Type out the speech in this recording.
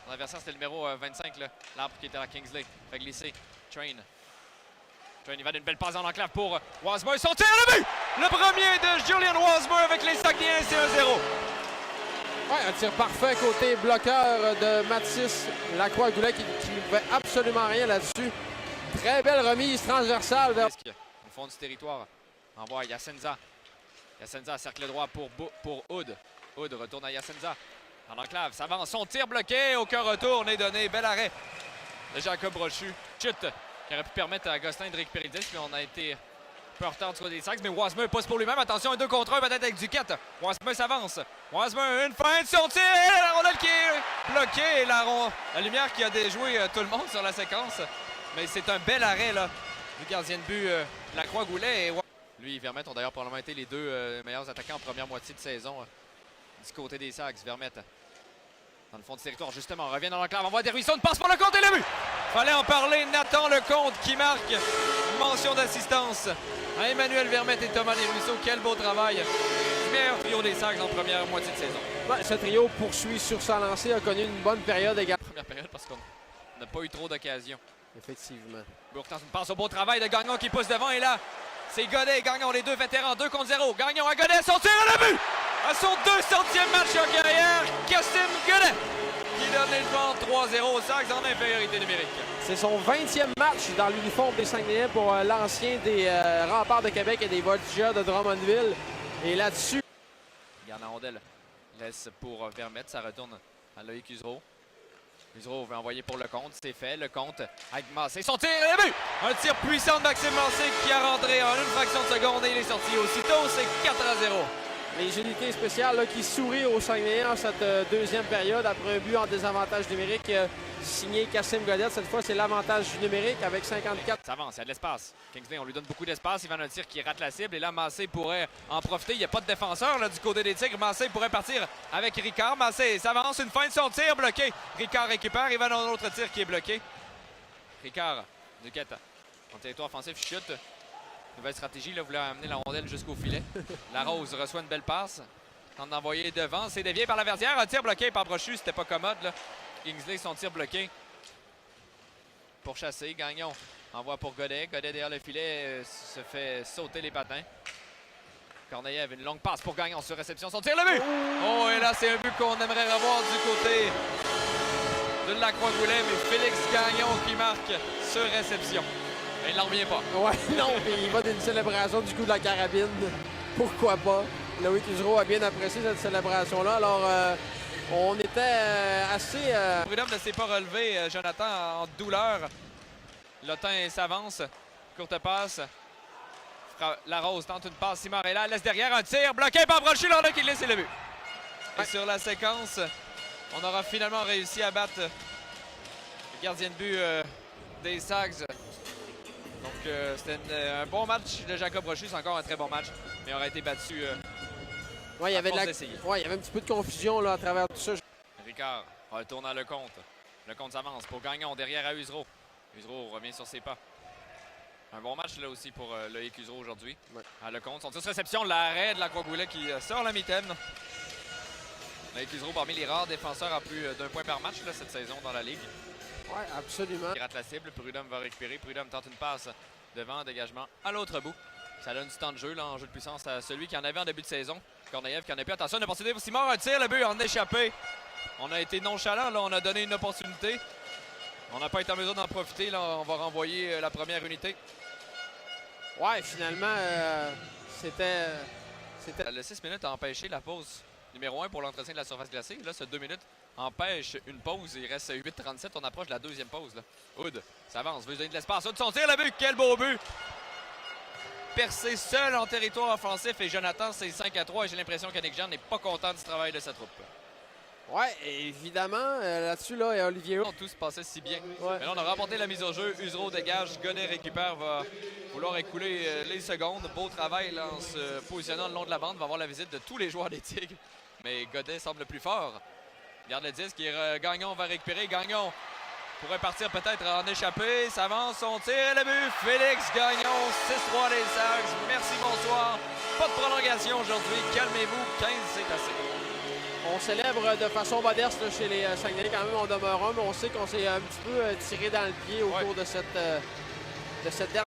Son adversaire, c'était le numéro 25, l'arbre qui était à Kingsley. Fait glisser. Train, il va d'une belle passe en enclave pour Wasmer. Son tir, le but! Le premier de Julian Wasmer avec les Saguenayens, c'est 1-0. Ouais, un tir parfait côté bloqueur de Mathis Lacroix-Goulet qui ne pouvait absolument rien là-dessus. Très belle remise transversale vers... Au fond du territoire. Envoie Yasenza. Yasenza, cercle droit pour Hood. Hood retourne à Yasenza. En enclave, ça avance. Son tir bloqué. Aucun retour n'est donné. Bel arrêt de Jacob Brochu. Chute qui aurait pu permettre à Gosselin de récupérer 10, mais on a été un peu en retard du côté des Sags. Mais Wasmer passe pour lui-même. Attention, un 2 contre 1 peut-être avec Duquette. Wasmer s'avance. Wasmer, une fin de son tir. La rondelle qui est bloquée. La lumière qui a déjoué tout le monde sur la séquence. Mais c'est un bel arrêt là, du gardien de but Lacroix-Goulet. Lui et Vermette ont d'ailleurs probablement été les deux meilleurs attaquants en première moitié de saison du côté des Sags. Vermette dans le fond du territoire, justement, revient dans l'enclave, envoie des ruisseaux, une passe pour Lecomte et le but! Fallait en parler, Nathan Lecomte qui marque une mention d'assistance à Emmanuel Vermette et Thomas Desruisseaux. Quel beau travail du meilleur trio des Sags en première moitié de saison. Ouais, ce trio poursuit sur sa lancée, a connu une bonne période également. Première période parce qu'on n'a pas eu trop d'occasions. Effectivement. Bourtant une passe au beau travail de Gagnon qui pousse devant et là, c'est Godet et Gagnon, les deux vétérans, 2 contre 0. Gagnon à Godet, son tir à le but! À son 200e match en carrière, Kassim Godet qui donne les devants 3-0 aux Sags en infériorité numérique. C'est son 20e match dans l'uniforme des Saguenayens pour l'ancien des Remparts de Québec et des Voltigeurs de Drummondville. Et là-dessus... Garde la rondelle, laisse pour Vermette, ça retourne à Loïc Usereau. Usereau veut envoyer pour Lecomte, c'est fait. Lecomte avec Massé, son tir et le but! Un tir puissant de Maxime Massé qui a rentré en une fraction de seconde et il est sorti aussitôt, c'est 4-0. Les unités spéciales là, qui sourient aux Saguenayens en cette deuxième période après un but en désavantage numérique signé Kassim Godet. Cette fois, c'est l'avantage numérique avec 54. Ça avance, il y a de l'espace. Kingsley, on lui donne beaucoup d'espace. Il va dans le tir qui rate la cible. Et là, Massé pourrait en profiter. Il n'y a pas de défenseur là, du côté des Tigres. Massé pourrait partir avec Ricard. Massé s'avance, une fin de son tir bloqué. Ricard récupère. Il va dans un autre tir qui est bloqué. Ricard, Duquette, en territoire offensif, chute. Nouvelle stratégie, là, voulait amener la rondelle jusqu'au filet. Larose reçoit une belle passe. Tente d'envoyer devant. C'est dévié par la Verdière. Un tir bloqué par Brochu. C'était pas commode. Là. Kingsley, son tir bloqué. Pour chasser. Gagnon envoie pour Godet. Godet derrière le filet se fait sauter les patins. Corneillev, une longue passe pour Gagnon sur réception. Son tir, le but! Oh, et là, c'est un but qu'on aimerait revoir du côté de Lacroix-Goulet. Mais Félix Gagnon qui marque sur réception. Mais il n'en revient pas. Ouais, non, puis il va d'une célébration du coup de la carabine. Pourquoi pas? Loïc Usereau a bien apprécié cette célébration-là. Alors, on était assez... Prud'homme ne s'est pas relevé, Jonathan, en douleur. Lotin s'avance. Courte passe. Larose tente une passe. Simard est là, laisse derrière un tir. Bloqué par Brochu, là qui laisse le but. Et sur la séquence, on aura finalement réussi à battre le gardien de but des Sags. Donc, c'était un bon match de Jacob Brochu. C'est encore un très bon match. Mais il aurait été battu ouais, il y avait il y avait un petit peu de confusion là, à travers tout ça. Ricard retourne à Lecomte. Lecomte s'avance pour Gagnon derrière à Usereau. Usereau revient sur ses pas. Un bon match là aussi pour Loïc Usereau aujourd'hui. Ouais. À Lecomte. Son tir de réception, l'arrêt de Lacroix-Goulet qui sort la mitaine. Loïc Usereau parmi les rares défenseurs à plus d'1 point par match là, cette saison dans la Ligue. Oui, absolument. Il rate la cible. Prud'homme va récupérer. Prud'homme tente une passe devant, dégagement à l'autre bout. Ça donne du temps de jeu là, en jeu de puissance à celui qui en avait en début de saison. Corneillev qui en a plus. Attention, une opportunité pour Simard. Un tir, le but en échappé. On a été nonchalant, là, on a donné une opportunité. On n'a pas été en mesure d'en profiter. Là, on va renvoyer la première unité. Ouais, finalement, c'était... Le 6 minutes a empêché la pause numéro 1 pour l'entretien de la surface glacée. Là, ce 2 minutes empêche une pause. Il reste 8:37. On approche de la deuxième pause. Là. Hood s'avance, veut se donner de l'espace. Hood, son tir, le but. Quel beau but! Percé seul en territoire offensif. Et Jonathan, c'est 5-3. Et j'ai l'impression qu'Yannick Jean n'est pas content du travail de sa troupe. Ouais, évidemment, là-dessus, là, et Olivier... Tout se passait si bien. Ouais. Mais là, on a remporté la mise au jeu. Usereau dégage. Godet récupère. Va vouloir écouler les secondes. Beau travail là, en se positionnant le long de la bande. Va avoir la visite de tous les joueurs des Tigres. Mais Godet semble le plus fort. Garde le disque. Gagnon va récupérer. Gagnon pourrait partir peut-être en échappée. S'avance, son tir, le but. Félix Gagnon, 6-3 les Sags. Merci, bonsoir. Pas de prolongation aujourd'hui. Calmez-vous. 15, c'est assez. On célèbre de façon modeste là, chez les Saguenayens quand même, on demeure un, mais on sait qu'on s'est un petit peu tiré dans le pied au cours de cette dernière